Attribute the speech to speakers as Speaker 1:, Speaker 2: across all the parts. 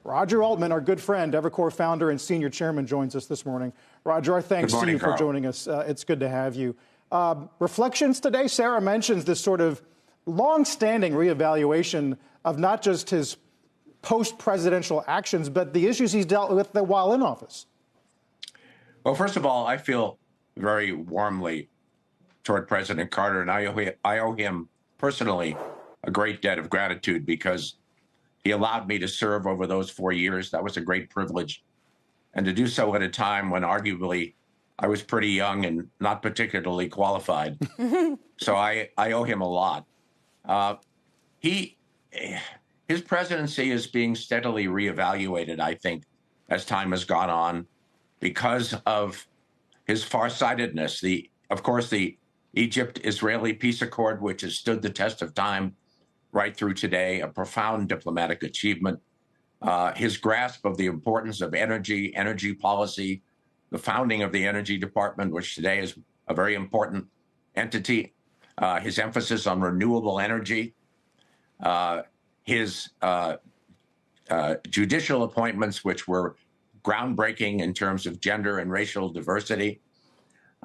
Speaker 1: Roger Altman, our good friend, Evercore founder and senior chairman, joins us this morning. Roger, our thanks to you for joining us. It's good to have you. Reflections today. Sarah mentions this sort of long-standing reevaluation of not just his post-presidential actions, but the issues he's dealt with while in office.
Speaker 2: Well, first of all, I feel very warmly toward President Carter, and I owe him personally a great debt of gratitude because he allowed me to serve over those 4 years. That was a great privilege. And to do so at a time when arguably I was pretty young and not particularly qualified. So I owe him a lot. His presidency is being steadily reevaluated, I think, as time has gone on because of his farsightedness. Of course, the Egypt-Israeli peace accord, which has stood the test of time right through today, a profound diplomatic achievement. His grasp of the importance of energy policy, the founding of the Energy Department, which today is a very important entity, his emphasis on renewable energy, his judicial appointments, which were groundbreaking in terms of gender and racial diversity.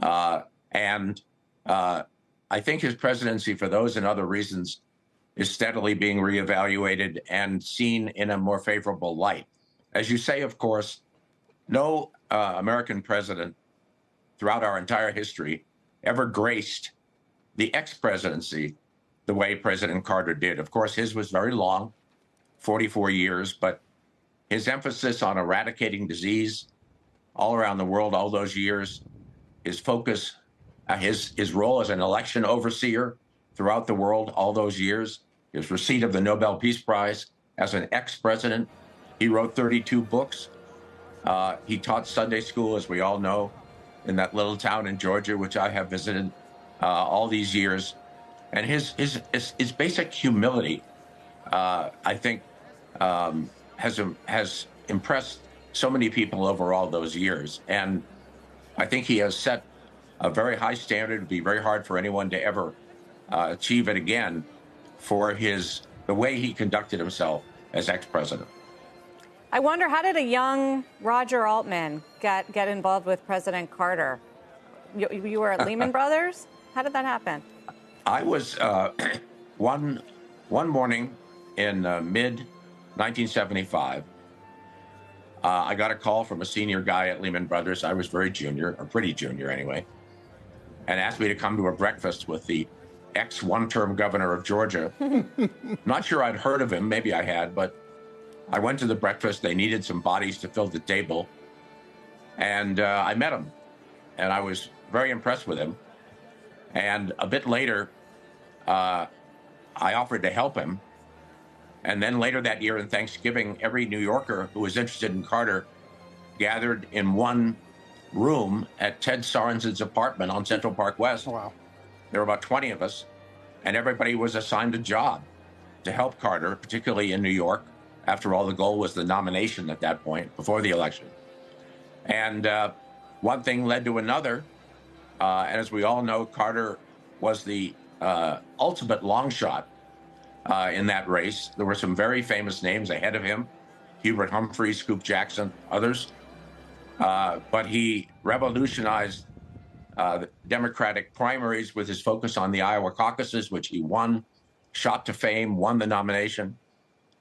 Speaker 2: And I think his presidency, for those and other reasons, is steadily being reevaluated and seen in a more favorable light. As you say, of course, no American president throughout our entire history ever graced the ex-presidency the way President Carter did. Of course, his was very long, 44 years, but his emphasis on eradicating disease all around the world all those years, his focus, his role as an election overseer throughout the world all those years, his receipt of the Nobel Peace Prize as an ex-president. He wrote 32 books. He taught Sunday school, as we all know, in that little town in Georgia, which I have visited all these years. And his basic humility, I think, has impressed so many people over all those years. And I think he has set a very high standard. It'd be very hard for anyone to ever achieve it again for the way he conducted himself as ex-president.
Speaker 3: I wonder, how did a young Roger Altman get involved with President Carter? You were at Lehman Brothers? How did that happen?
Speaker 2: I was one morning in mid-1975. I got a call from a senior guy at Lehman Brothers. I was very junior, or pretty junior anyway, and asked me to come to a breakfast with the ex-one-term governor of Georgia. Not sure I'd heard of him. Maybe I had, but I went to the breakfast. They needed some bodies to fill the table. And I met him. And I was very impressed with him. And a bit later, I offered to help him. And then later that year in Thanksgiving, every New Yorker who was interested in Carter gathered in one room at Ted Sorensen's apartment on Central Park West.
Speaker 1: Wow.
Speaker 2: There were about 20 of us, and everybody was assigned a job to help Carter, particularly in New York. After all, the goal was the nomination at that point, before the election. And one thing led to another. And as we all know, Carter was the ultimate long shot in that race. There were some very famous names ahead of him: Hubert Humphrey, Scoop Jackson, others. But he revolutionized the Democratic primaries with his focus on the Iowa caucuses, which he won, shot to fame, won the nomination.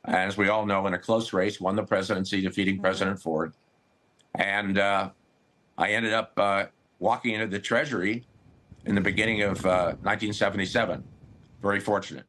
Speaker 2: As we all know, in a close race, won the presidency, defeating President Ford. And I ended up walking into the Treasury in the beginning of 1977. Very fortunate.